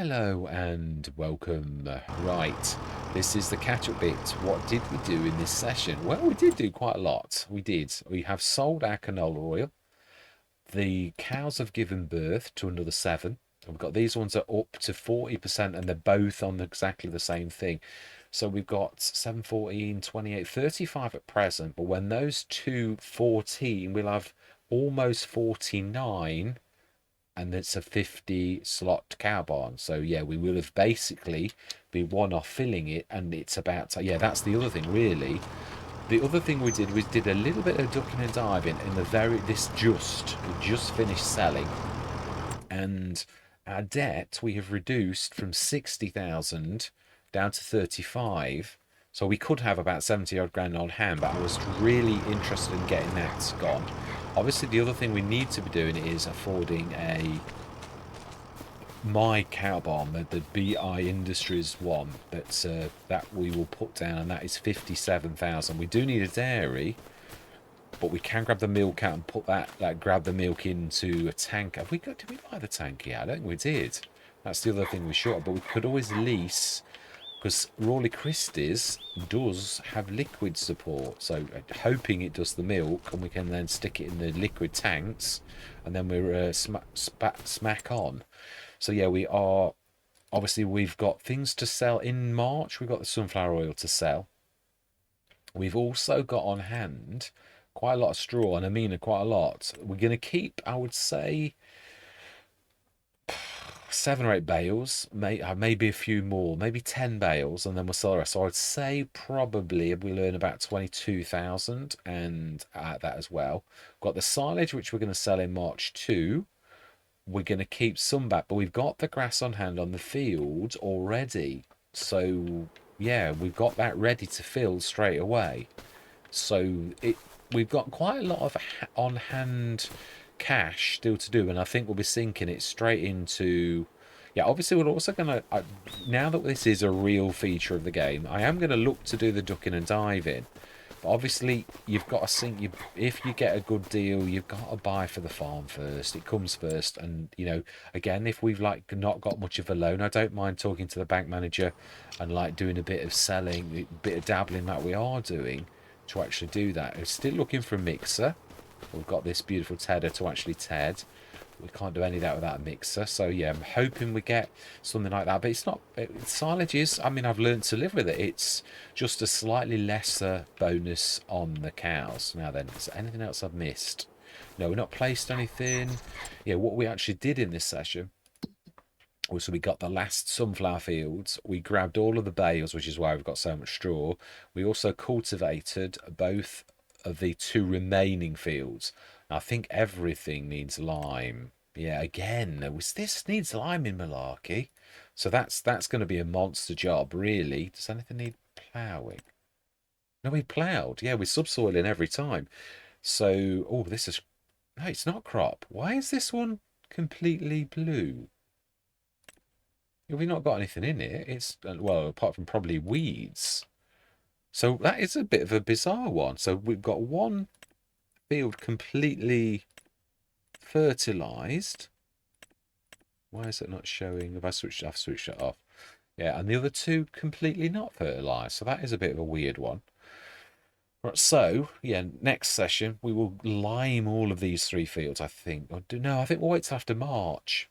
Hello and welcome. Right, this is the catch-up bit. What did we do in this session? Well, we did do quite a lot. We did. We have sold our canola oil. The cows have given birth to another 7. We've got these ones are up to 40% and they're both on exactly the same thing. So we've got 7, 14, 28, 35 at present. But when those two 14, we'll have almost 49 and it's a 50 slot cow barn. So yeah, we will have basically been one off filling it, and it's about to, yeah, that's the other thing really. The other thing we did was did a little bit of ducking and diving in the very we just finished selling, and our debt we have reduced from 60,000 down to 35. So we could have about 70 odd grand on hand, but I was really interested in getting that gone. Obviously, the other thing we need to be doing is affording a my cow barn, the BI Industries one that we will put down, and that is 57,000. We do need a dairy, but we can grab the milk out and put that grab the milk into a tank. Have we got? Did we buy the tank? Yeah, I don't think we did. That's the other thing we short, but we could always lease, because Rawley Christie's does have liquid support, so hoping it does the milk and we can then stick it in the liquid tanks, and then we're smack on. So yeah, we are, obviously we've got things to sell in March. We've got the sunflower oil to sell. We've also got on hand quite a lot of straw, and I mean quite a lot. We're going to keep, I would say, 7 or 8 bales, maybe a few more, maybe 10 bales, and then we'll sell the rest. So I'd say probably we'll earn about 22,000 and that as well. Got the silage, which we're going to sell in March too. We're going to keep some back, but we've got the grass on hand on the field already. So yeah, we've got that ready to fill straight away. So we've got quite a lot of on hand cash still to do, and I think we'll be sinking it straight into. Yeah, obviously we're also gonna now that this is a real feature of the game, I am gonna look to do the ducking and diving. But obviously you've got to sink. If you get a good deal, you've got to buy for the farm first. It comes first, and again, if we've like not got much of a loan, I don't mind talking to the bank manager and like doing a bit of selling, a bit of dabbling that we are doing to actually do that. We're still looking for a mixer. We've got this beautiful tedder to actually ted. We can't do any of that without a mixer. So yeah, I'm hoping we get something like that. But it's not, silage is, I mean, I've learned to live with it. It's just a slightly lesser bonus on the cows. Now then, is there anything else I've missed? No, we're not placed anything. Yeah, what we actually did in this session was, so we got the last sunflower fields. We grabbed all of the bales, which is why we've got so much straw. We also cultivated both of the 2 remaining fields. I think everything needs lime. Yeah, again, this needs lime in Malarkey. So that's going to be a monster job, really. Does anything need ploughing? No, we ploughed. Yeah, we're subsoiling every time. So, oh, this is... No, it's not crop. Why is this one completely blue? We've not got anything in it. It's, well, apart from probably weeds. So that is a bit of a bizarre one. So we've got one field completely fertilized. Why is it not showing? I've switched it off. Yeah, and the other 2 completely not fertilized. So that is a bit of a weird one. Right, so yeah, next session we will lime all of these 3 fields, I think. No, I think we'll wait till after March.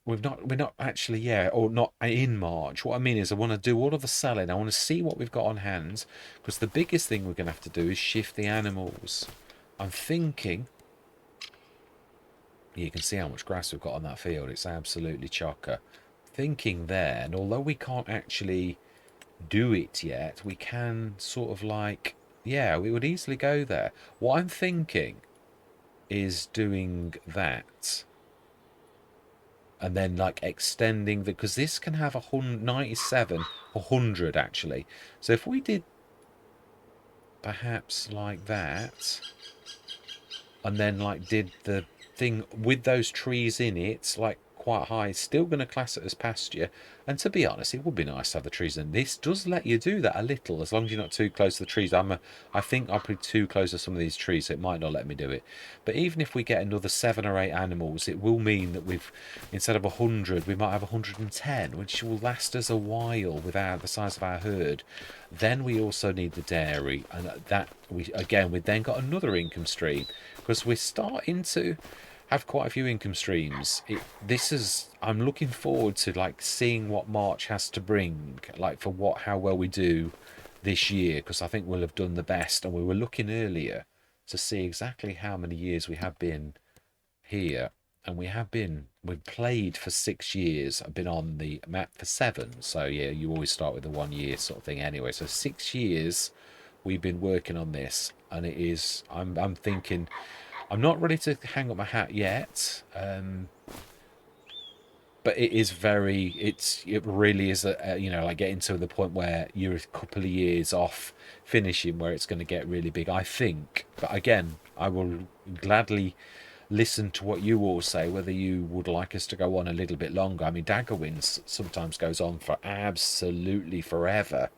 We're not actually, yeah, or not in March. What I mean is I want to do all of the selling. I want to see what we've got on hand, because the biggest thing we're going to have to do is shift the animals. I'm thinking, you can see how much grass we've got on that field. It's absolutely chocker. Thinking there, and although we can't actually do it yet, we can sort of like, yeah, we would easily go there. What I'm thinking is doing that, and then like extending because this can have 97, 100 actually. So if we did perhaps like that, and then like did the thing with those trees in it, like quite high. It's still going to class it as pasture. And to be honest, it would be nice to have the trees. And this does let you do that a little, as long as you're not too close to the trees. I think I'll be too close to some of these trees, so it might not let me do it. But even if we get another 7 or 8 animals, it will mean that instead of 100, we might have 110, which will last us a while without the size of our herd. Then we also need the dairy, and we've then got another income stream, because we're starting to have quite a few income streams. I'm looking forward to like seeing what March has to bring, like for how well we do this year, because I think we'll have done the best. And we were looking earlier to see exactly how many years we have been here, and we've played for 6 years. I've been on the map for 7, so yeah, you always start with the 1 year sort of thing anyway. So 6 years we've been working on this, and it is, I'm thinking, I'm not ready to hang up my hat yet, but it really is like getting to the point where you're a couple of years off finishing, where it's going to get really big, I think. But again, I will gladly listen to what you all say, whether you would like us to go on a little bit longer. I mean, Daggerwin sometimes goes on for absolutely forever,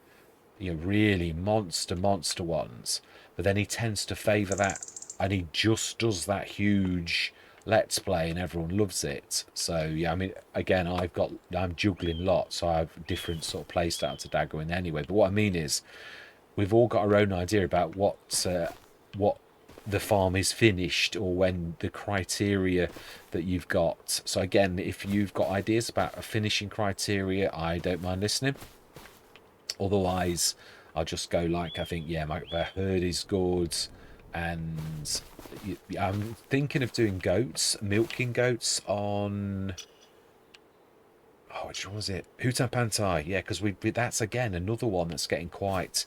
really monster ones, but then he tends to favour that, and he just does that huge let's play and everyone loves it. So yeah, I mean, again, I'm juggling lots, so I have different sort of play styles to Daggerwin anyway. But what I mean is, we've all got our own idea about what the farm is finished, or when the criteria that you've got. So again, if you've got ideas about a finishing criteria, I don't mind listening. Otherwise, I'll just go like, I think, yeah, the herd is good, and I'm thinking of doing milking goats on, which one was it? Hutan Pantai, yeah, because that's again another one that's getting quite.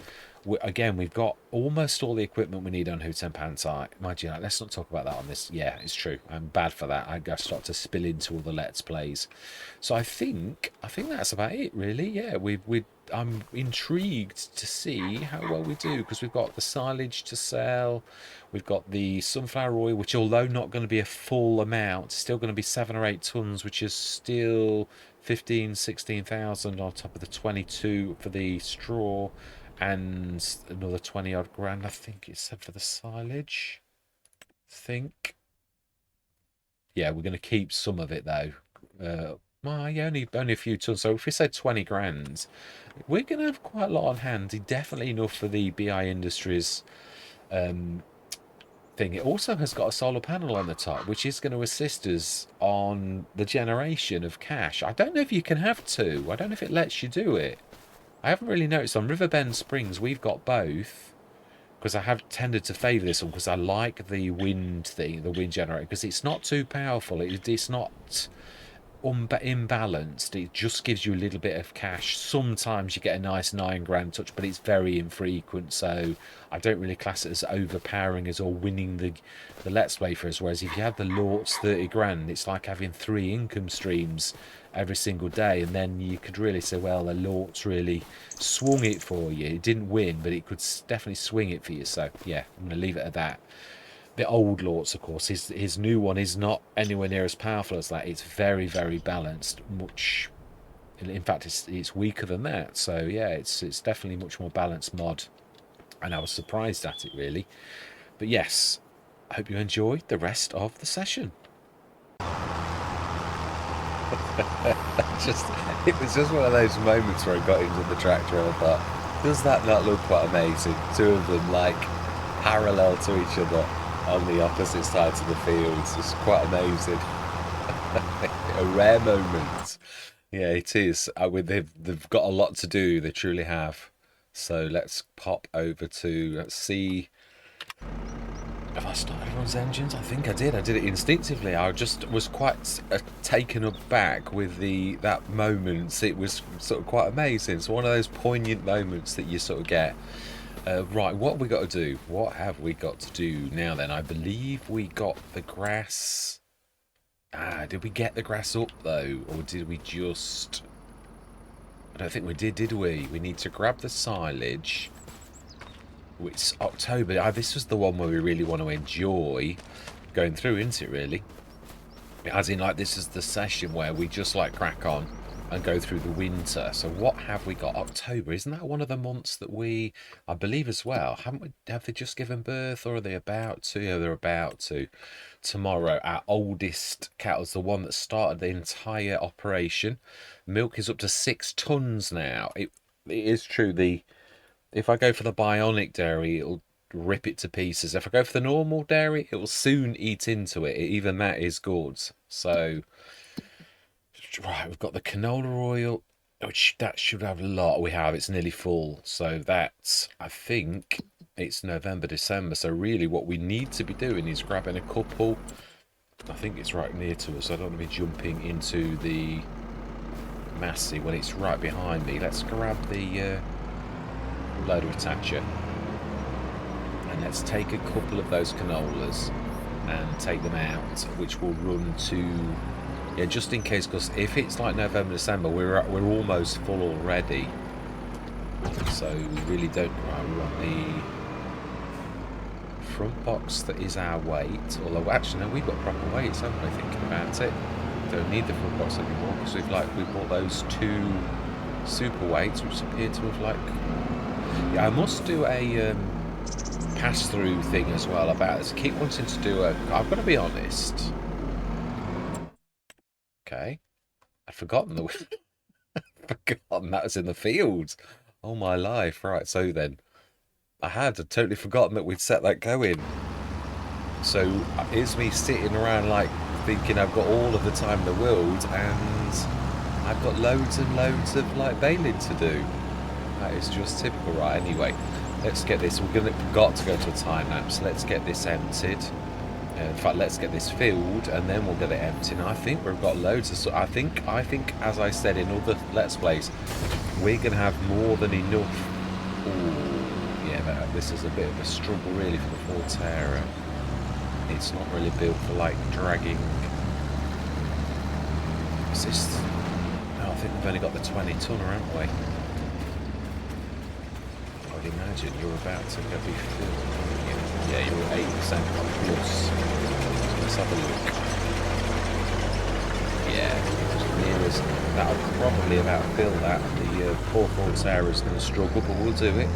Again, we've got almost all the equipment we need on Hutan Pantai. Mind you, let's not talk about that on this. Yeah, it's true. I'm bad for that. I start to spill into all the Let's Plays. So I think that's about it, really. Yeah, I'm intrigued to see how well we do, because we've got the silage to sell. We've got the sunflower oil, which, although not going to be a full amount, still going to be 7 or 8 tons, which is still 16,000 on top of the 22 for the straw, and another 20 odd grand, I think it said, for the silage. Yeah, we're going to keep some of it though. Well, yeah, only a few tons. So if we say 20 grand, we're going to have quite a lot on hand. Definitely enough for the BI Industries thing. It also has got a solar panel on the top, which is going to assist us on the generation of cash. I don't know if you can have 2. I don't know if it lets you do it. I haven't really noticed. On Riverbend Springs, we've got both, because I have tended to favour this one, because I like the wind thing, the wind generator, because it's not too powerful. It's not imbalanced. It just gives you a little bit of cash. Sometimes you get a nice 9 grand touch, but it's very infrequent, so I don't really class it as overpowering us or winning the Let's Play for us. Whereas if you have the Lort's 30 grand, it's like having 3 income streams every single day, and then you could really say, well, the Lort's really swung it for you. It didn't win, but it could definitely swing it for you. So yeah, I'm going to leave it at that. The old Lort's, of course, his new one is not anywhere near as powerful as that. It's very, very balanced. In fact, it's weaker than that. So yeah, it's definitely much more balanced mod, and I was surprised at it, really. But yes, I hope you enjoyed the rest of the session. It was just one of those moments where I got into the tractor and I thought, does that not look quite amazing? 2 of them like parallel to each other on the opposite sides of the fields. It's quite amazing. A rare moment. Yeah, it is. They've got a lot to do. They truly have. So let's pop over to, let's see. Have I started everyone's engines? I think I did. I did it instinctively. I just was quite taken aback with that moment. It was sort of quite amazing. It's one of those poignant moments that you sort of get. Right, what have we got to do? What have we got to do now then? I believe we got the grass. Did we get the grass up though? Or did we just... I don't think we did we? We need to grab the silage. It's October. This was the one where we really want to enjoy going through, isn't it, really? As in, like, this is the session where we just like crack on and go through the winter. So what have we got? October, isn't that one of the months that we, I believe as well, haven't we, have they just given birth, or are they about to? Yeah, they're about to. Tomorrow, our oldest cow's the one that started the entire operation. Milk is up to 6 tons now. It is true. If I go for the bionic dairy, it'll rip it to pieces. If I go for the normal dairy, it will soon eat into it. Even that is good. So, right, we've got the canola oil, which that should have a lot. We have, it's nearly full. So that's, I think it's November, December. So really what we need to be doing is grabbing a couple. I think it's right near to us. I don't want to be jumping into the Massey when it's right behind me. Let's grab the loader attacher. And let's take a couple of those canolas and take them out, which will run to, yeah, just in case, because if it's like November, December, we're almost full already. So we really don't, right, we want the front box that is our weight. Although actually, no, we've got proper weights, haven't we? Thinking about it, we don't need the front box anymore because we bought those 2 super weights, which appear to have like. Yeah, I must do a pass-through thing as well about this. I keep wanting to do a. I've got to be honest. Okay, I'd forgotten forgotten that was in the field. Oh my life! Right, so then I'd totally forgotten that we'd set that going. So here's me sitting around like thinking I've got all of the time in the world, and I've got loads and loads of like baling to do. That is just typical, right? Anyway, let's get this. Got to go to a time lapse. Let's get this emptied. In fact, let's get this filled, and then we'll get it emptied. And I think we've got loads of. I think, as I said in other Let's Plays, we're gonna have more than enough. Oh, yeah. This is a bit of a struggle, really, for the Forterra. It's not really built for like dragging. It's just. Oh, I think we've only got the 20-tonner, haven't we? Imagine you're about to be filled. Yeah, you're 8% plus. Let's have a look. Yeah, near as that'll probably about fill that. The poor Forterra is going to struggle, but we'll do it.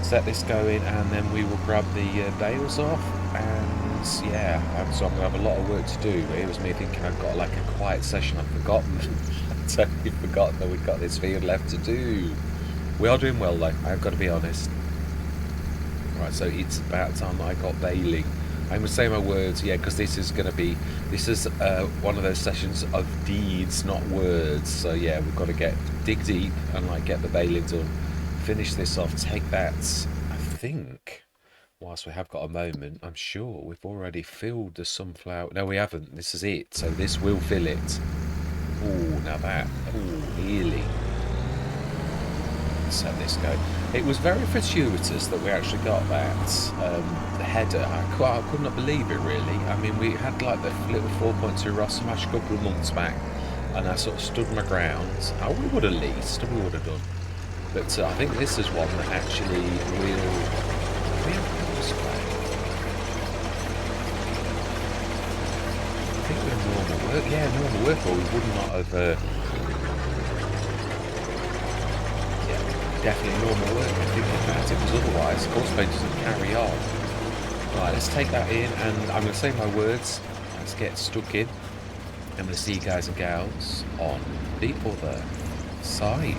Set this going, and then we will grab the bales off. And yeah, so I'm going to have a lot of work to do. But it was me thinking I've got like a quiet session. I've forgotten. I've totally forgotten that we've got this field left to do. We are doing well though, I've got to be honest. Right, so it's about time that I got baling. I'm going to say my words, yeah, because this is one of those sessions of deeds, not words. So yeah, we've got to dig deep and like get the baling done. Finish this off, take that. I think, whilst we have got a moment, I'm sure we've already filled the sunflower. No, we haven't. This is it. So this will fill it. Oh, now that. Oh, nearly. Set this go. It was very fortuitous that we actually got that the header. I could not believe it, really. I mean, we had like the little 4.2 Ross smash a couple of months back, and I sort of stood my ground. We would have leased, we would have done. But I think this is one that actually will. I think we're normal work. Yeah, normal work, or we would not have. Definitely normal work if thinking about it, because otherwise course play doesn't carry on. Right, let's take that in, and I'm going to say my words. Let's get stuck in. I'm going to see you guys and gals on the other side.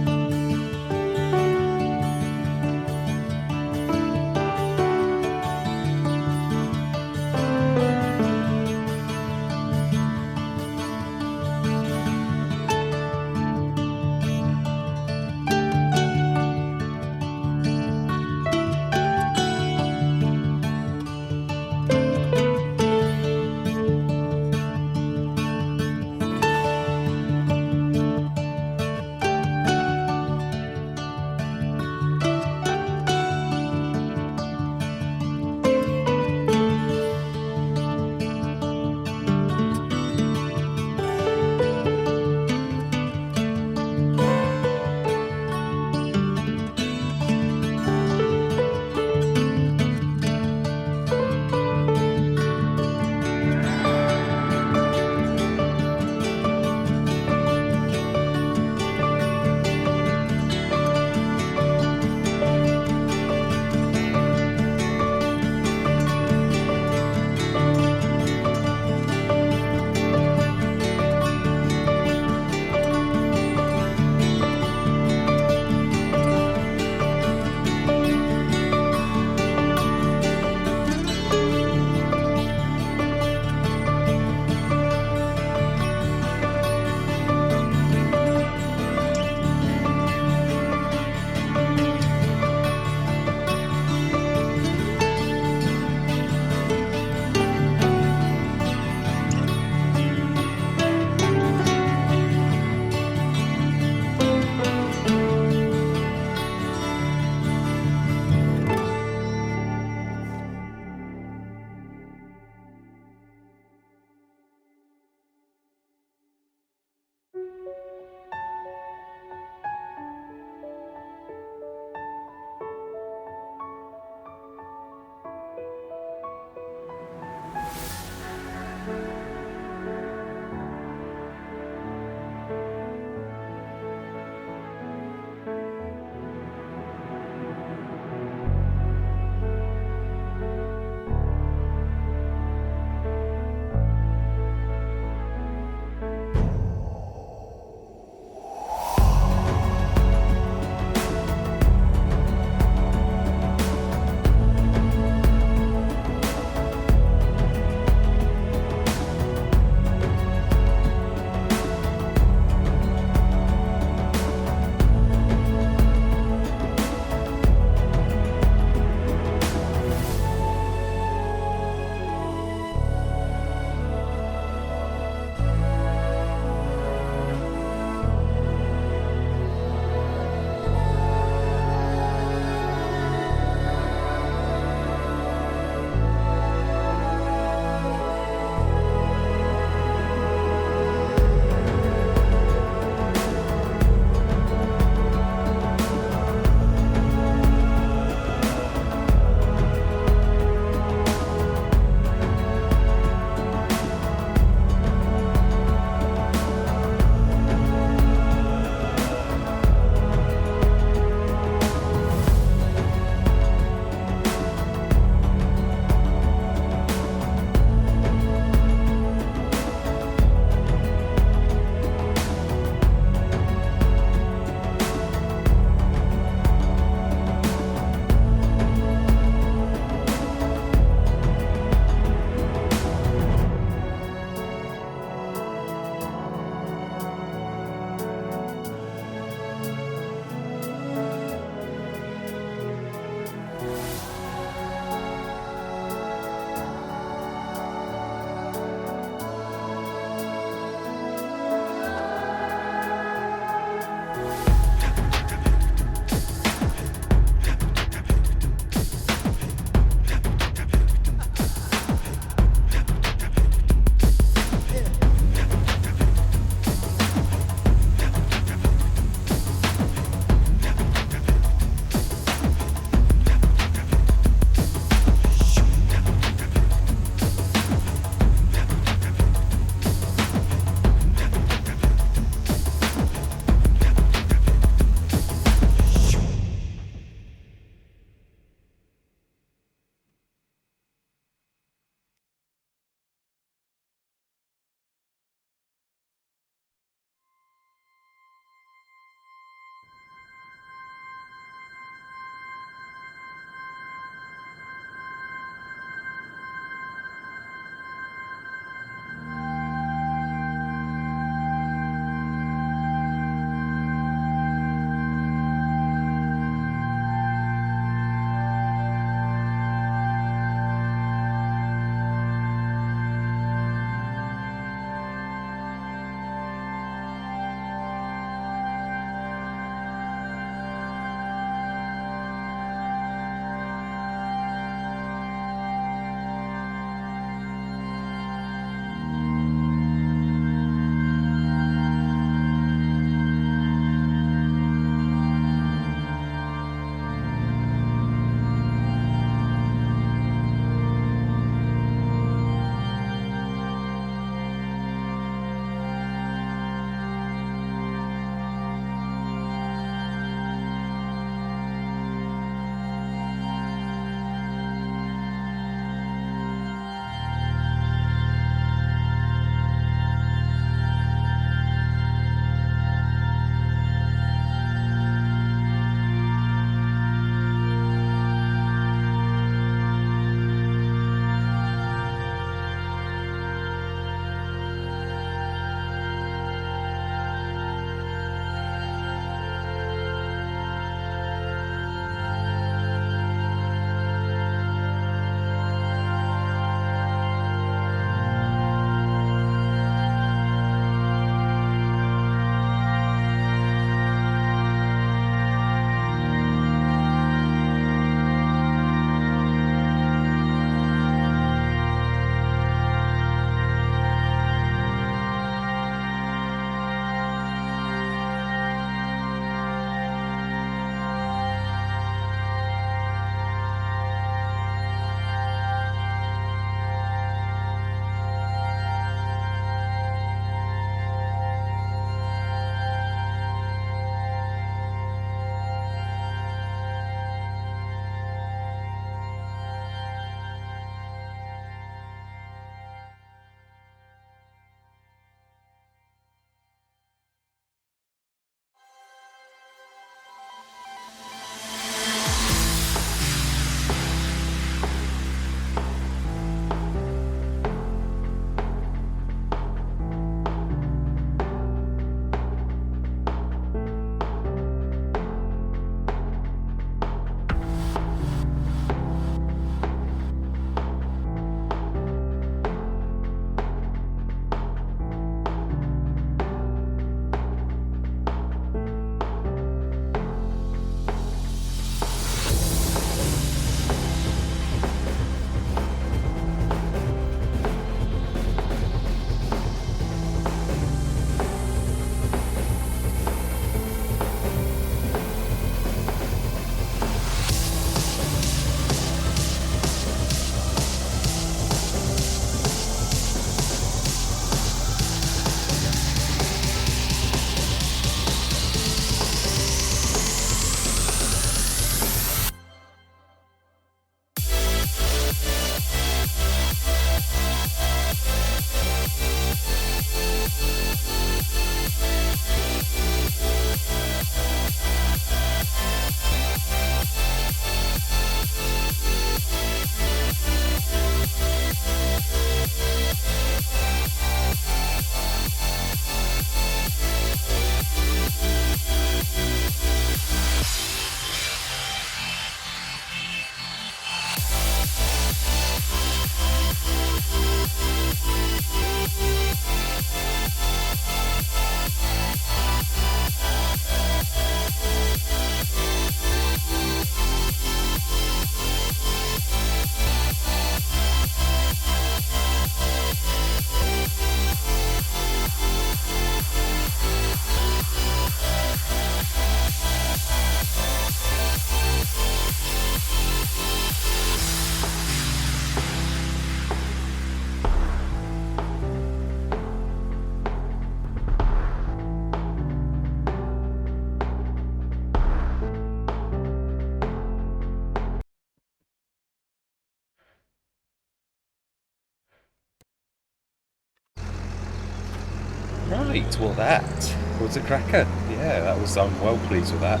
Right, well that was a cracker. Yeah, that was. I'm well pleased with that.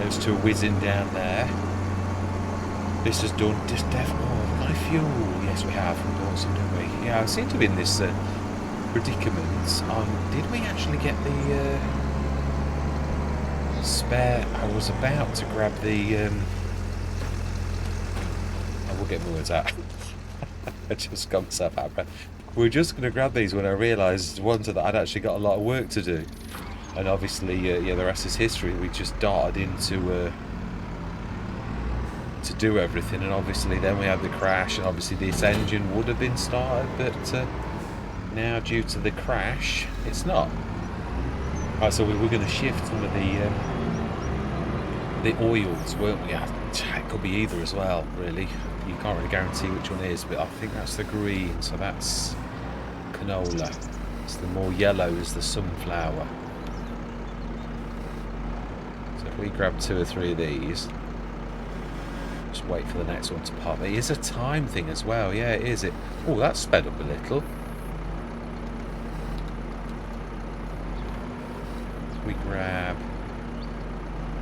Those two are whizzing down there. This has done. Just definitely. Oh, have we got any fuel? Yes, we have. We bought some, didn't we? Yeah, I seem to be in this predicament. Did we actually get the spare? I was about to grab the. I will get my words out. I just got myself out of breath. We were just going to grab these when I realised one that I'd actually got a lot of work to do, and obviously, yeah, the rest is history. We just darted into to do everything, and obviously then we had the crash, and obviously this engine would have been started, but now due to the crash, it's not. Right, so we were going to shift some of the oils, weren't we? It could be either as well, really. You can't really guarantee which one is, but I think that's the green, so that's canola. It's the more yellow is the sunflower. So if we grab 2 or 3 of these, just wait for the next one to pop. It is a time thing as well, yeah, it is. Oh, that's sped up a little. So we grab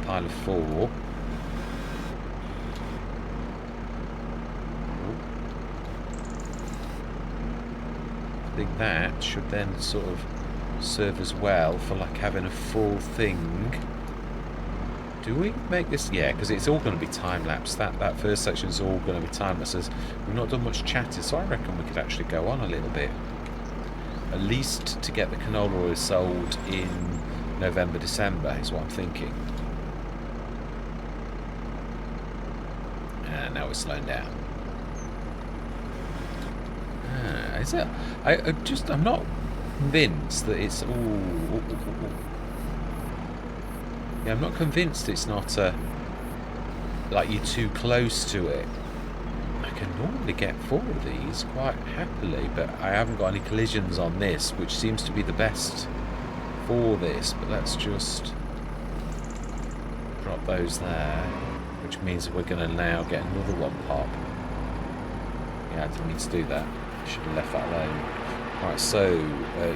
a pile of 4. I think that should then sort of serve as well for like having a full thing. Do we make this? Yeah, because it's all going to be time-lapse. That first section is all going to be time-lapse. We've not done much chatting, so I reckon we could actually go on a little bit. At least to get the canola oil sold in November, December is what I'm thinking. And now we're slowing down. Is it? I'm not convinced that it's. Yeah, I'm not convinced it's not like you're too close to it. I can normally get 4 of these quite happily, but I haven't got any collisions on this, which seems to be the best for this. But let's just drop those there, which means we're going to now get another one pop. Yeah, I didn't mean to do that. Should have left that alone. Right, so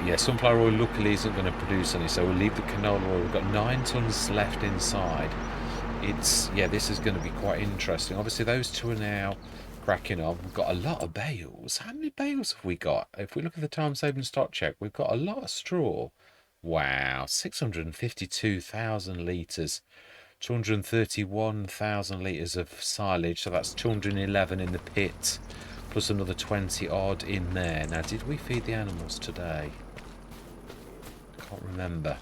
yeah, sunflower oil luckily isn't going to produce any, so we'll leave the canola oil. We've got 9 tons left inside. Yeah, this is going to be quite interesting. Obviously, those 2 are now cracking on. We've got a lot of bales. How many bales have we got? If we look at the time-saving stock check, we've got a lot of straw. Wow, 652,000 litres. 231,000 litres of silage, so that's 211 in the pit. Plus another 20 odd in there. Now, did we feed the animals today? I can't remember.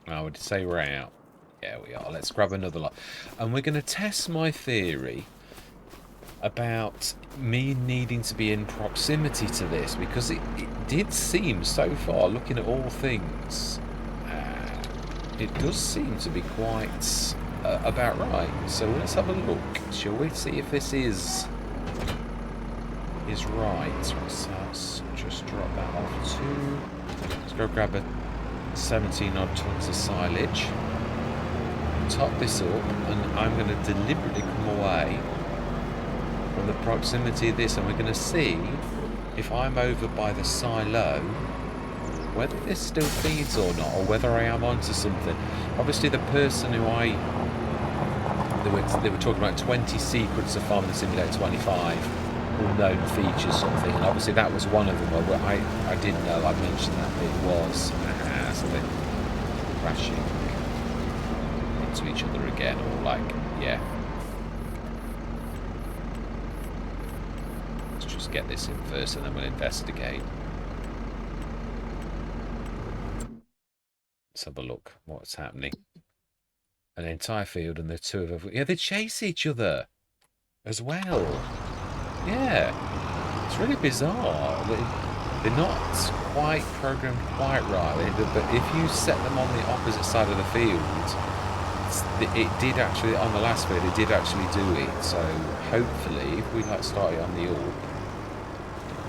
Oh, would say we're out? Yeah, we are. Let's grab another lot. And we're going to test my theory about me needing to be in proximity to this, because it did seem so far, looking at all things, it does seem to be quite about right. So let's have a look, shall we? See if this is right. So let's just drop that off too. Let's go grab a 17 odd tons of silage, top this up, and I'm going to deliberately come away from the proximity of this, and we're going to see if I'm over by the silo, whether this still feeds or not, or whether I am onto something. Obviously, the person who they were talking about 20 secrets of Farming Simulator 25, all known features sort of thing, and obviously that was one of them. Where I didn't know, I mentioned that it was something crashing into each other again, or like, yeah. Let's just get this in first and then we'll investigate. Let's have a look what's happening. An entire field and the 2 of them, yeah, they chase each other as well. Yeah, it's really bizarre. They're not quite programmed quite right, but if you set them on the opposite side of the field, it did actually, on the last field, it did actually do it. So hopefully, if we like start it on the AWP,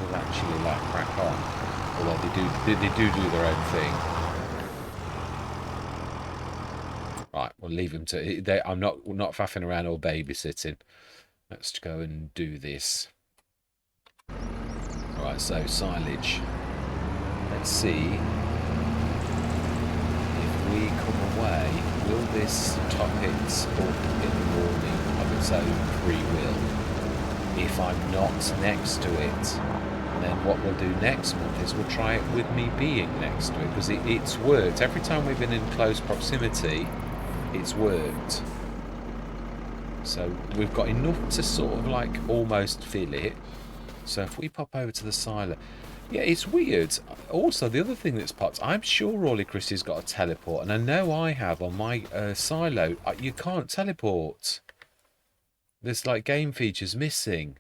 we'll actually like crack on. Although they do their own thing. Right, we'll leave them to. I'm not faffing around or babysitting. Let's go and do this. Right, so silage. Let's see if we come away. Will this top it up in the morning of its own free will? If I'm not next to it, then what we'll do next month is we'll try it with me being next to it, because it's worked. Every time we've been in close proximity, it's worked. So we've got enough to sort of like almost fill it. So if we pop over to the silo, yeah, it's weird. Also, the other thing that's popped, I'm sure Rolly Christie's got a teleport, and I know I have on my silo. You can't teleport. There's like game features missing.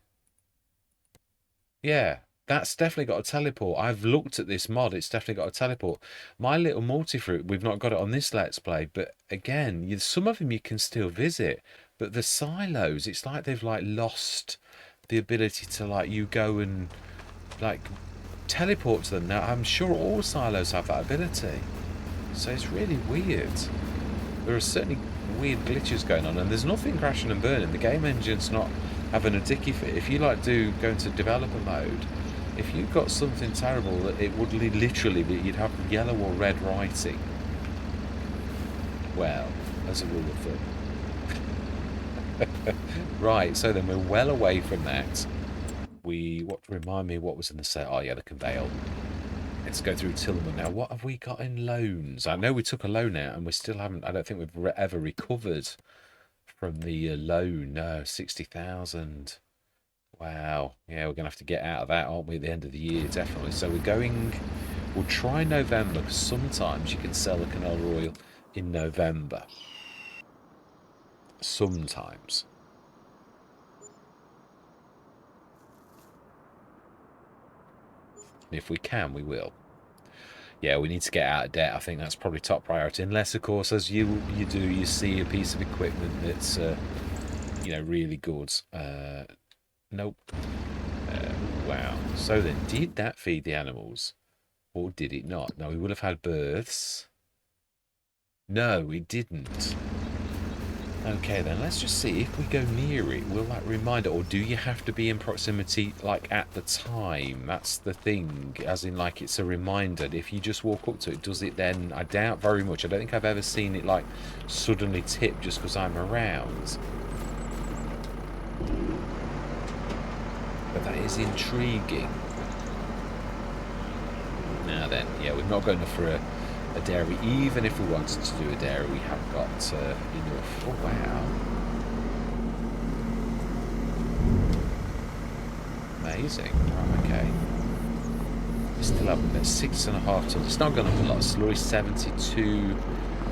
Yeah, that's definitely got a teleport. I've looked at this mod, it's definitely got a teleport. My little multi-fruit, we've not got it on this Let's Play, but again, some of them you can still visit, but the silos, it's like they've like lost the ability to like you go and like teleport to them. Now, I'm sure all silos have that ability, so it's really weird. There are certainly weird glitches going on, and there's nothing crashing and burning. The game engine's not having a dicky fit. If you like do go into developer mode, if you've got something terrible, that it would literally be, you'd have yellow or red writing. Well, as a rule of thumb. Right, so then we're well away from that. Remind me what was in the set? Oh yeah, the conveyor. Let's go through Tillman now. What have we got in loans? I know we took a loan out, and we still haven't. I don't think we've ever recovered from the loan. No, 60,000. Wow. Yeah, we're gonna have to get out of that, aren't we? At the end of the year, definitely. So we're going. We'll try November, because sometimes you can sell the canola oil in November. Sometimes. If we can, we will. Yeah, we need to get out of debt. I think that's probably top priority. Unless, of course, as you see a piece of equipment that's really good. Nope. Wow. So then, did that feed the animals, or did it not? No, we would have had births. No, we didn't. Okay, then let's just see if we go near it. Will that remind it, or do you have to be in proximity like at the time? That's the thing, as in like it's a reminder. If you just walk up to it, does it then? I doubt very much. I don't think I've ever seen it like suddenly tip just because I'm around. But that is intriguing. Now then, yeah, we've not got enough for a dairy. Even if we wanted to do a dairy, we haven't got enough. Oh, wow. Amazing. Right, okay. We still have 6.5 tons. It's not gone up a lot. Slurry 72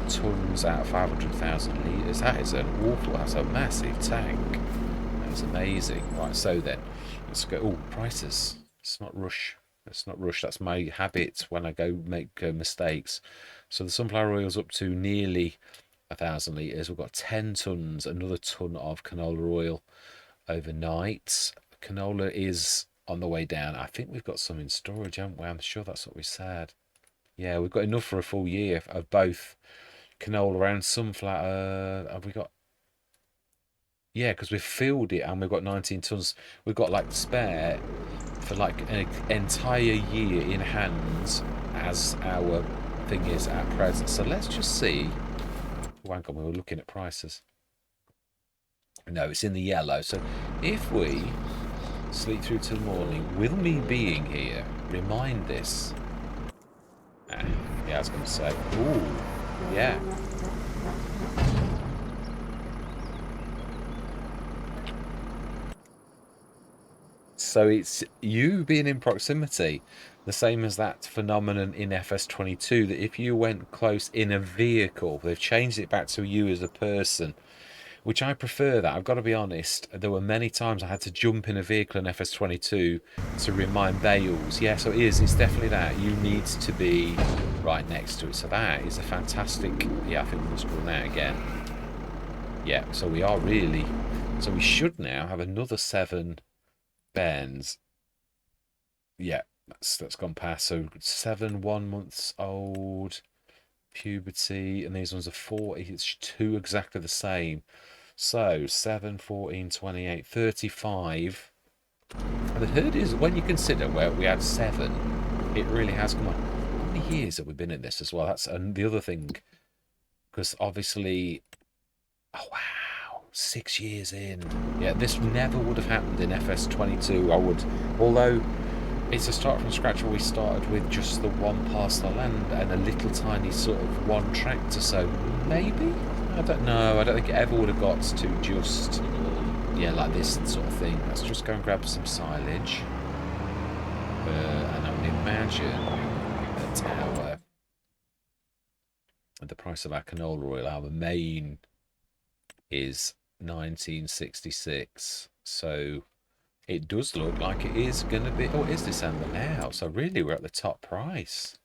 tons out of 500,000 litres. That is that's a massive tank. That's amazing. Right, so then, let's go. Oh, prices. Let's not rush. Let's not rush. That's my habit when I go make mistakes. So the sunflower oil's up to nearly 1,000 litres. We've got 10 tons, another ton of canola oil overnight. Canola is on the way down. I think we've got some in storage, haven't we? I'm sure that's what we said. Yeah, we've got enough for a full year of both canola and sunflower. Have we got? Yeah, because we've filled it and we've got 19 tons. We've got like spare for like an entire year in hand as our thing is at present. So let's just see. Oh, hang on, we were looking at prices. No, it's in the yellow. So if we sleep through till morning, will me being here remind this? Yeah, I was going to say. Ooh, yeah. So it's you being in proximity, the same as that phenomenon in FS22, that if you went close in a vehicle, they've changed it back to you as a person, which I prefer that. I've got to be honest. There were many times I had to jump in a vehicle in FS22 to remind Bales. Yeah, so it is. It's definitely that. You need to be right next to it. So that is a fantastic... Yeah, I think we must run that again. Yeah, so we are really... So we should now have another 7 bends. Yeah, that's gone past. So 7 1 months old, puberty, and these ones are 4. It's 2 exactly the same. So 7 14 28 35. And the hood is, when you consider where we had 7, it really has come on. How many years have we been in this as well? That's the other thing. Because obviously, oh wow, 6 years in. Yeah, this never would have happened in FS22. Although it's a start from scratch where we started with just the one parcel of land and a little tiny sort of one tractor. So maybe, I don't know. I don't think it ever would have got to just, yeah, like this sort of thing. Let's just go and grab some silage. And I would imagine that the price of our canola oil, our main, is 1966. So it does look like it is going to be. Oh, it is December now. So really, we're at the top price.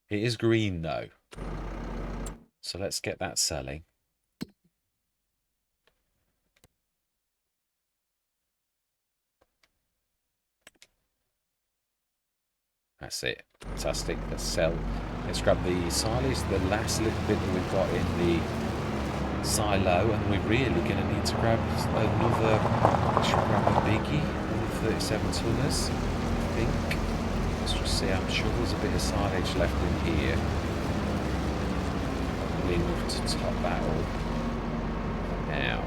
It is green though. So let's get that selling. That's it. Fantastic. Let's sell. Let's grab the silage, the last little bit that we've got in the silo, and we're really going to need to grab another. Should grab a biggie, another 37 tonners, I think. Let's just see. I'm sure there's a bit of silage left in here. Probably enough to top that up. Now,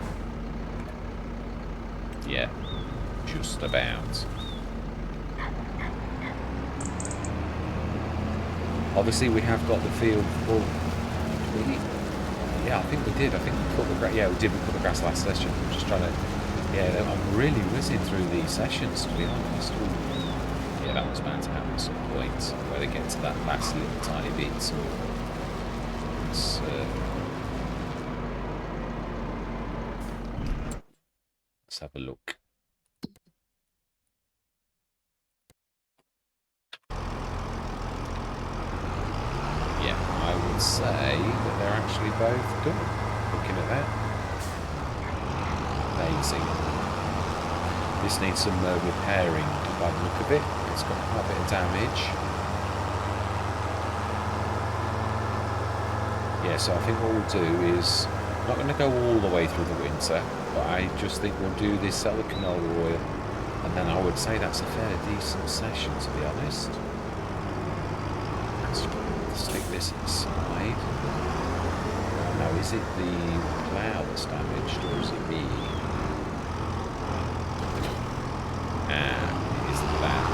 yeah, just about. Obviously, we have got the field full. Yeah, I think we did. I think we cut the grass. Yeah, we did. We cut the grass last session. I'm just trying to. Yeah, I'm really whizzing through these sessions, to be honest. Ooh. Yeah, that was bound to happen at some point where they get to that last little tiny bit. Let's have a look. Say that they're actually both done. Looking at that. Amazing. This needs some repairing by the look of it. It's got quite a bit of damage. Yeah, so I think what we'll do is, I'm not going to go all the way through the winter, but I just think we'll do this, sell the canola oil, and then I would say that's a fairly decent session, to be honest. Stick this aside. Now, is it the plough that's damaged, or is it me? It is the plough.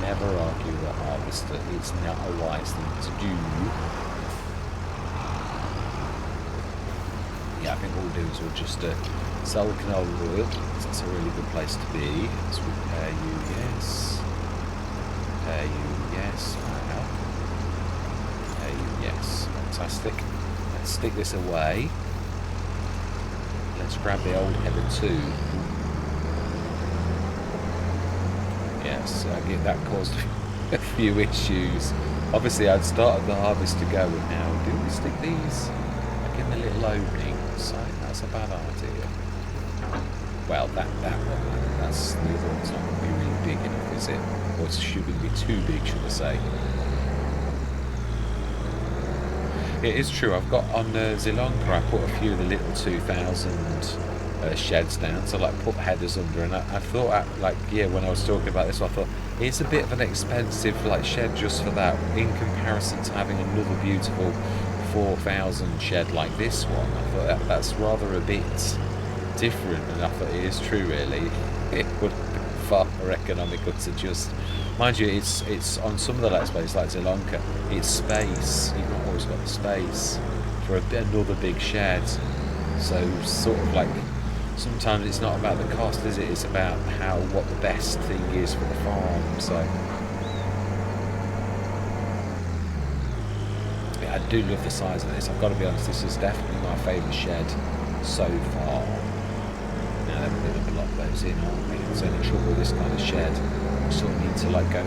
Never argue with a harvester. It's not a wise thing to do. I think what we'll do is we'll just sell the canola oil. That's a really good place to be. Let's repair you, yes. Repair you, yes. Wow. Repair you, yes. Fantastic. Let's stick this away. Let's grab the old header too. Yes, that caused a few issues. Obviously, I'd started the harvest to go, and now do we stick these like in the little opening? So that's a bad idea. Well, that one, that's the other one's not going to be really big enough, is it? Or it shouldn't be too big, should I say? It is true. I've got on Zilonka, I put a few of the little 2000 sheds down, so like put headers under, and I thought, when I was talking about this, I thought it's a bit of an expensive shed just for that, in comparison to having another beautiful 4,000 shed like this one. I thought that's rather a bit different, and I thought it is true, really. It would be far more economical to just, mind you, it's on some of the Let's Plays like Zilonka, it's space. You've not always got the space for another big shed. So sort of sometimes it's not about the cost, is it? It's about what the best thing is for the farm. So I do love the size of this. I've got to be honest, this is definitely my favourite shed so far. Now they're going to block those in, aren't we? It's only trouble with this kind of shed. We sort of need to go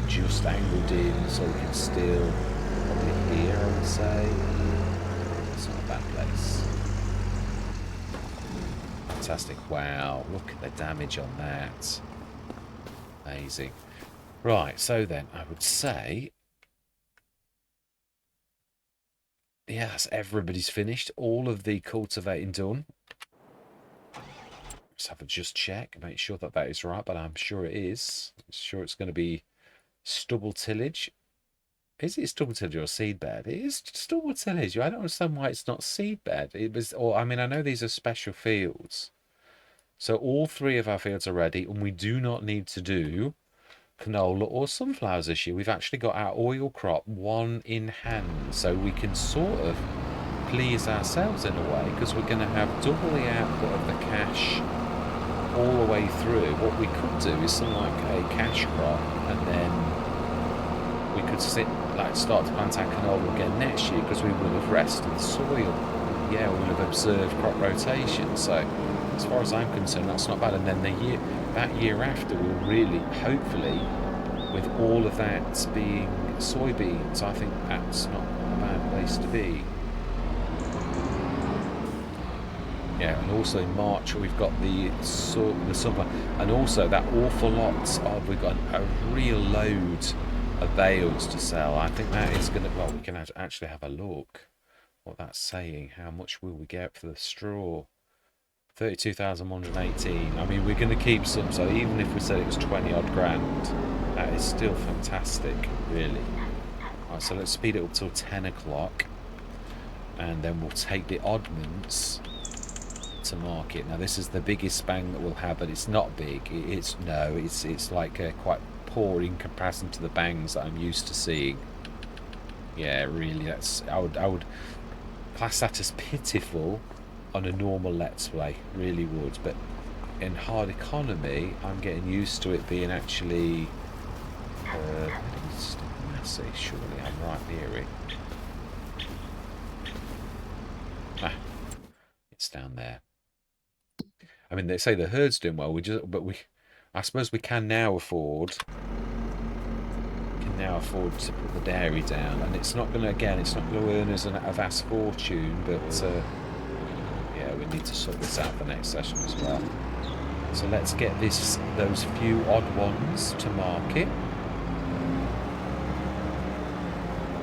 just angled in so we can still probably here, I would say. It's not a bad place. Fantastic. Wow, look at the damage on that. Amazing. Right, so then I would say, yes, everybody's finished. All of the cultivating done. Let's have a just check, make sure that that is right, but I'm sure it is. I'm sure it's going to be stubble tillage. Is it stubble tillage or seed bed? It is stubble tillage. I don't understand why it's not seed bed. It was, or I mean, I know these are special fields. So all three of our fields are ready, and we do not need to do canola or sunflowers this year. We've actually got our oil crop one in hand, so we can sort of please ourselves in a way, because we're going to have double the output of the cash all the way through. What we could do is something like a cash crop, and then we could start to plant our canola again next year, because we will have rested the soil. Yeah, we will have observed crop rotation. So as far as I'm concerned, that's not bad. And then that year after, we'll really, hopefully, with all of that being soybeans, I think that's not a bad place to be. Yeah, and also in March we've got the summer, and also that awful lot of, we've got a real load of bales to sell. I think that is going to, well, we can actually have a look what that's saying. How much will we get for the straw? 32,118. I mean, we're going to keep some, so even if we said it was 20 odd grand, that is still fantastic, really. Right, so let's speed it up till 10 o'clock, and then we'll take the oddments to market. Now this is the biggest bang that we'll have, but it's not big. It's like quite poor in comparison to the bangs that I'm used to seeing. Yeah, really, I would class that as pitiful on a normal Let's Play, really would. But in hard economy, I'm getting used to it being actually massive. Surely I'm right near it. It's down there. I mean, they say the herd's doing well. I suppose we can now afford to put the dairy down, and it's not going to earn us a vast fortune, but yeah, we need to sort this out for next session as well. So let's get those few odd ones to market,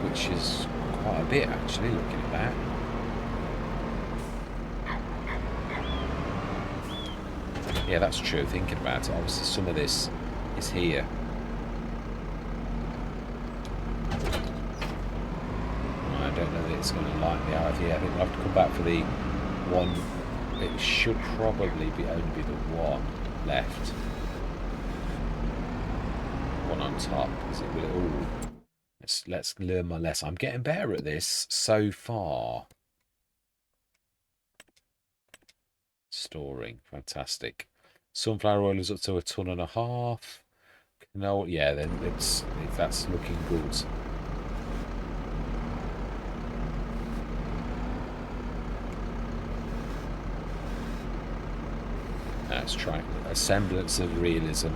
which is quite a bit actually, looking at that. Yeah, that's true, thinking about it. Obviously some of this is here. I don't know that it's going to light me out here. I think we'll have to come back for the one. It should probably only be the one left. One on top. Is it? Ooh. Let's learn my lesson. I'm getting better at this so far. Storing, fantastic. Sunflower oil is up to 1.5 tons. No, yeah, then that's looking good. Let's try a semblance of realism,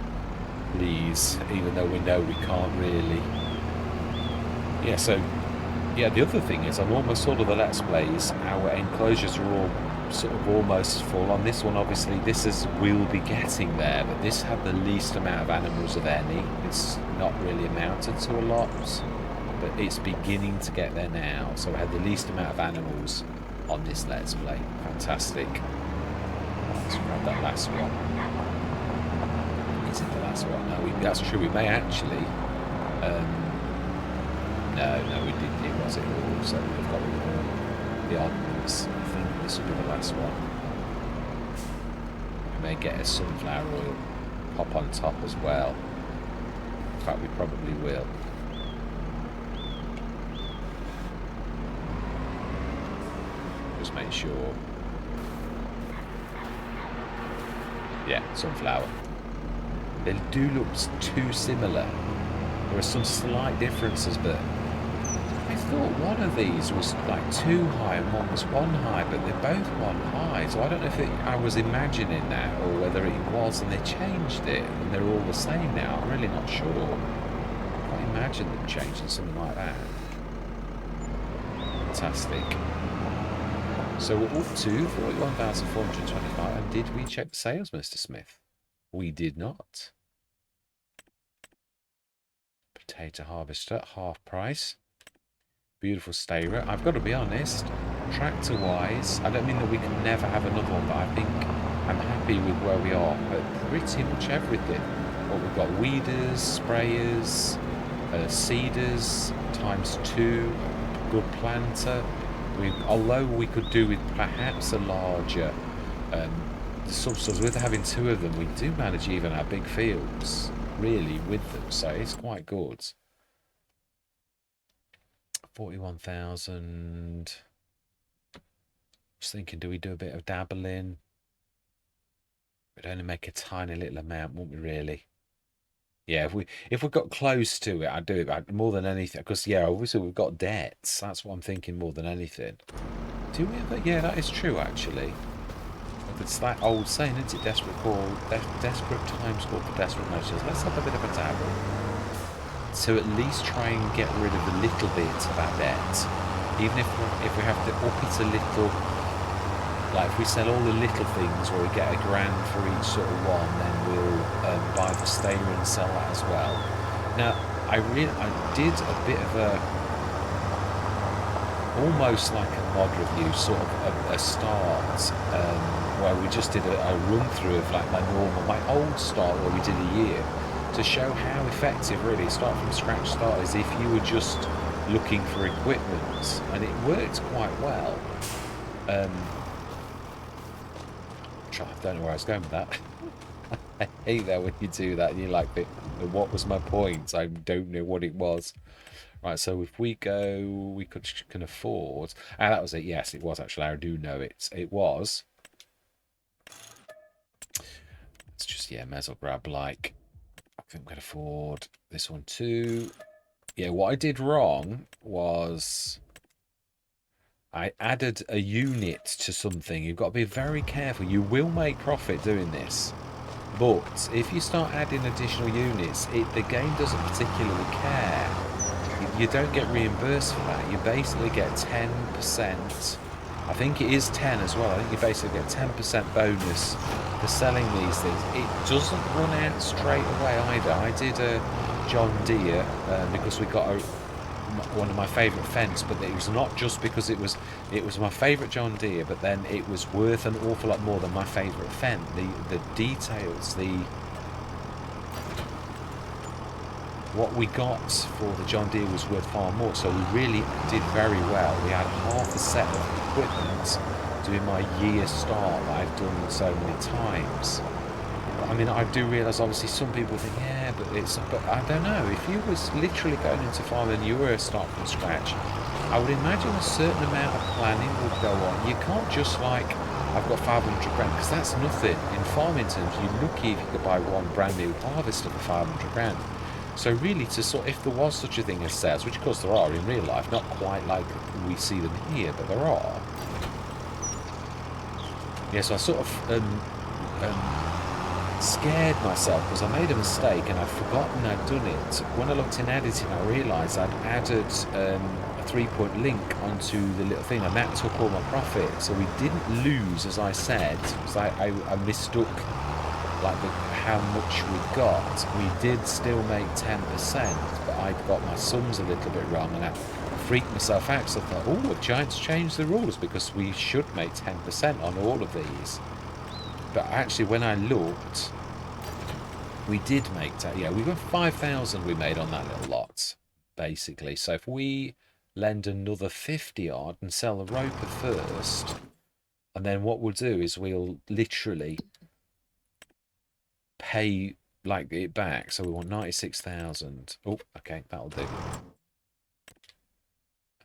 please, even though we know we can't really. Yeah, so, yeah, the other thing is, on almost all of the Let's Plays, our enclosures are all sort of almost full. On this one, obviously, we'll be getting there, but this had the least amount of animals of any. It's not really amounted to a lot, but it's beginning to get there now. So we had the least amount of animals on this Let's Play. Fantastic. Let's grab that last one. Is it the last one? No, that's true. We may actually. No, we didn't. It was it all. So we've got the oddments. I think this will be the last one. We may get a sunflower oil pop on top as well. In fact, we probably will. Just make sure. Yeah, sunflower. They do look too similar. There are some slight differences, but I thought one of these was like 2 high and one was 1 high, but they're both 1 high. So I don't know if I was imagining that or whether it was and they changed it and they're all the same now. I'm really not sure. I can't imagine them changing something like that. Fantastic. So we're up to 41,425. And did we check the sales, Mr. Smith? We did not. Potato harvester, half price. Beautiful stayer. I've got to be honest, tractor-wise, I don't mean that we can never have another one, but I think I'm happy with where we are at pretty much everything. Well, we've got weeders, sprayers, seeders, ×2, good planter. Although we could do with perhaps a larger substance, with having 2 of them, we do manage even our big fields, really, with them, so it's quite good. 41,000. Just thinking, do we do a bit of dabbling? We'd only make a tiny little amount, wouldn't we, really? Yeah, if we got close to it, I'd do it more than anything. Because, yeah, obviously we've got debts. That's what I'm thinking more than anything. Do we ever? Yeah, that is true, actually. It's that old saying, isn't it? Desperate times call for desperate measures. Let's have a bit of a dabble. So at least try and get rid of a little bit of our debt. Even if we have to up it a little, like if we sell all the little things or we get £1 grand for each sort of one, then we'll buy the stayer and sell that as well. Now, I did a bit of a, almost like a mod review, sort of a start, where we just did a run through of like my old start where we did a year, to show how effective really start from scratch start is if you were just looking for equipment, and it worked quite well. I don't know where I was going with that. I hate that when you do that and you're like, what was my point? I don't know what it was. Right, so if we go, we can afford. Ah, that was it. Yes, it was actually. I do know it. It was. It's just, yeah, may as well grab like, I think we can afford this one too. Yeah, what I did wrong was I added a unit to something. You've got to be very careful. You will make profit doing this, but if you start adding additional units, the game doesn't particularly care. You don't get reimbursed for that. You basically get 10%. I think it is 10 as well. I think you basically get 10% bonus for selling these things. It doesn't run out straight away either. I did a John Deere because we got one of my favourite fence, but it was not just because it was my favourite John Deere, but then it was worth an awful lot more than my favourite fence. The details, what we got for the John Deere was worth far more, so we really did very well. We had half a set of equipment doing my year start that I've done so many times. But, I mean, I do realise obviously some people think, yeah, but I don't know, if you was literally going into farming and you were a start from scratch, I would imagine a certain amount of planning would go on. You can't just like, I've got 500 grand, because that's nothing. In farming terms, you're lucky if you could buy one brand new harvester for 500 grand. So really, if there was such a thing as sales, which of course there are in real life, not quite like we see them here, but there are. Yeah, so I sort of scared myself because I made a mistake and I'd forgotten I'd done it. When I looked in editing, I realised I'd added a 3-point link onto the little thing, and that took all my profit. So we didn't lose, as I said, because I mistook like how much we got. We did still make 10%, but I got my sums a little bit wrong, and I freaked myself out because I thought, oh, the Giants changed the rules because we should make 10% on all of these. But actually, when I looked, we did make 10. Yeah, we got 5,000 we made on that little lot, basically. So if we lend another 50 odd and sell the roper first, and then what we'll do is we'll literally pay like it back. So we want 96,000. Oh, okay, that'll do.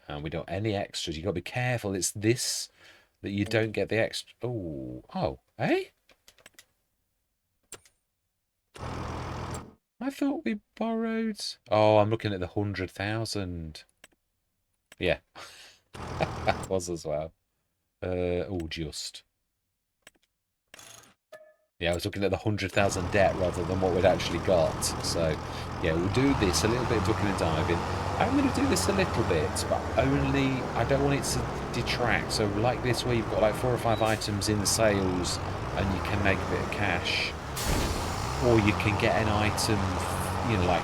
And we don't any extras. You got to be careful. It's this that you don't get the extra. Oh, eh? I thought we borrowed. Oh, I'm looking at the 100,000. Yeah, that was as well. Just. Yeah, I was looking at the 100,000 debt rather than what we'd actually got. So, yeah, we'll do this, a little bit of ducking and diving. I'm going to do this a little bit, but only, I don't want it to detract. So like this, where you've got like 4 or 5 items in the sales and you can make a bit of cash. Or you can get an item, you know, like,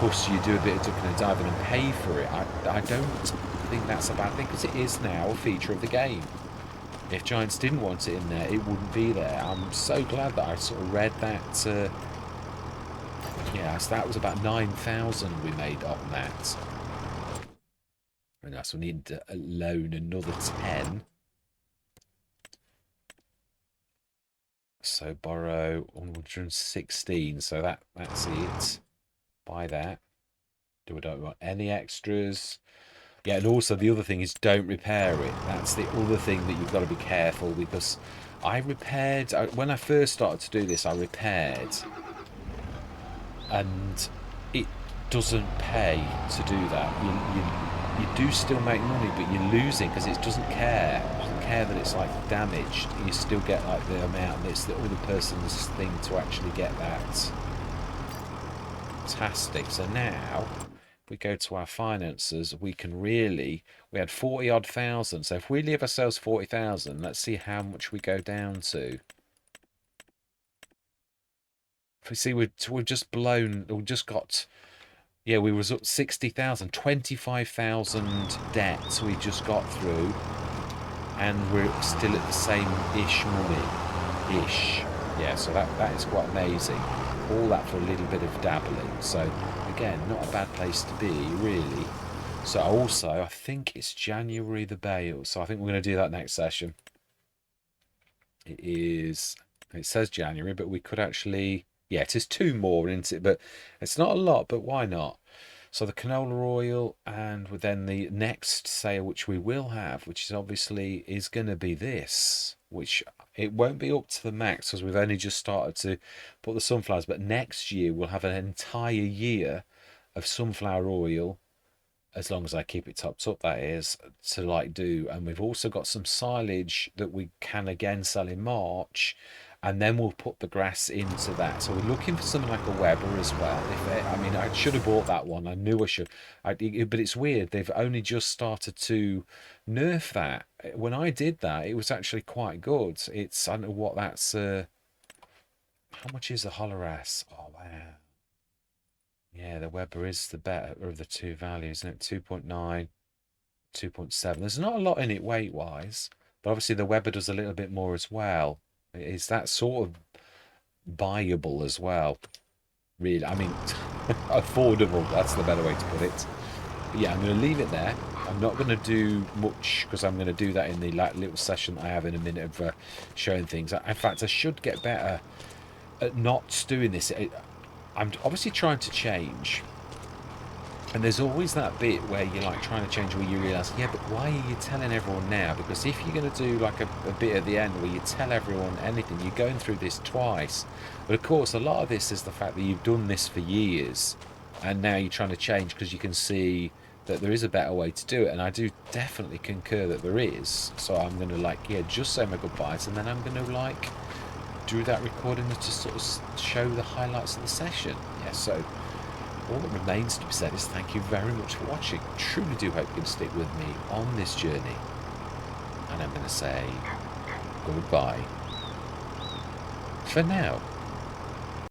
because you do a bit of ducking and diving and pay for it, I don't think that's a bad thing, because it is now a feature of the game. If Giants didn't want it in there, it wouldn't be there. I'm so glad that I sort of read that. Yeah, so that was about 9,000 we made on that. And that's, we need to loan another 10. So borrow 116. So that's it. Buy that. We don't want any extras. Yeah, and also the other thing is don't repair it. That's the other thing that you've got to be careful, because I repaired, when I first started to do this, I repaired, and it doesn't pay to do that. You do still make money, but you're losing because it doesn't care. It doesn't care that it's like damaged. You still get like the amount, and it's the other person's thing to actually get that. Fantastic. So now we go to our finances, we can really, we had 40 odd thousand. So if we leave ourselves 40,000, let's see how much we go down to. If we see, we've just blown, we've just got, yeah, we was up 60,000, 25,000 debts we just got through, and we're still at the same-ish money-ish. Yeah, so that is quite amazing. All that for a little bit of dabbling. So again, not a bad place to be, really. So also, I think it's January the bail. So I think we're going to do that next session. It says January, but we could actually, yeah, it is 2 more, isn't it? But it's not a lot, but why not? So the canola oil, and then the next sale, which we will have, which is obviously is going to be this, which it won't be up to the max because we've only just started to put the sunflowers, but next year we'll have an entire year of sunflower oil, as long as I keep it topped up, that is, to like do. And we've also got some silage that we can again sell in March, and then we'll put the grass into that. So we're looking for something like a Weber as well. I mean, I should have bought that one. I knew I should. But it's weird. They've only just started to nerf that. When I did that, it was actually quite good. It's, I don't know what that's. How much is a Holoras? Oh wow. Yeah, the Weber is the better of the two values, isn't it? 2.9, 2.7. There's not a lot in it weight-wise, but obviously the Weber does a little bit more as well. Is that sort of buyable as well? Really, I mean, affordable. That's the better way to put it. But yeah, I'm going to leave it there. I'm not going to do much because I'm going to do that in the like little session I have in a minute of showing things. In fact, I should get better at not doing this. I'm obviously trying to change, and there's always that bit where you're like trying to change where you realise, yeah, but why are you telling everyone now? Because if you're going to do like a bit at the end where you tell everyone anything, you're going through this twice. But of course, a lot of this is the fact that you've done this for years, and now you're trying to change because you can see that there is a better way to do it. And I do definitely concur that there is. So I'm going to like, yeah, just say my goodbyes, and then I'm going to like do that recording to sort of show the highlights of the session. Yeah, so all that remains to be said is thank you very much for watching. Truly do hope you can stick with me on this journey. And I'm going to say goodbye for now.